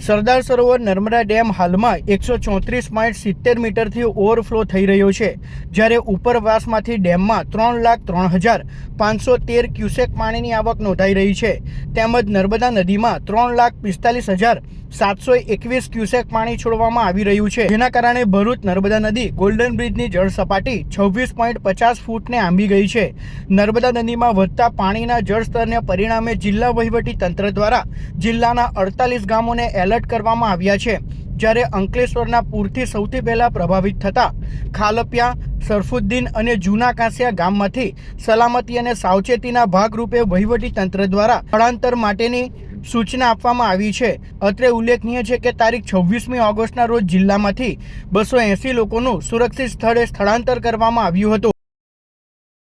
Sardar Sarovar Narmada dam હાલમાં 134.70 મીટરથી overflow થઈ રહ્યો છે, જ્યારે ઉપરવાસમાંથી ડેમમાં 3,03,513 ક્યુસેક પાણીની આવક નોંધાઈ રહી છે, તેમજ નર્મદા નદીમાં 3,45,721 ક્યુસેક પાણી છોડવામાં આવી રહ્યું છે, જેના કારણે ભરૂચ નર્મદા નદી ગોલ્ડન બ્રિજની જળ સપાટી 26.50 ફૂટને આંબી ગઈ છે. નર્મદા નદીમાં વધતા પાણીના જળસ્તરને પરિણામે જિલ્લા વહીવટી તંત્ર દ્વારા જિલ્લાના 48 ગામોને એલર્ટ કરવામાં આવ્યા છે, જ્યારે અંકલેશ્વરના પૂરથી સૌથી પહેલા પ્રભાવિત થતા ખાલપિયા, સરફુદ્દીન અને જૂના કાંસિયા ગામમાંથી સલામતી અને સાવચેતીના ભાગરૂપે વહીવટી તંત્ર દ્વારા સ્થળાંતર માટેની સૂચના આપવામાં આવી છે. અત્રે ઉલ્લેખનીય છે કે તારીખ 26મી ઓગસ્ટના રોજ જિલ્લામાંથી 280 લોકોનું સુરક્ષિત સ્થળે સ્થળાંતર કરવામાં આવ્યું હતું.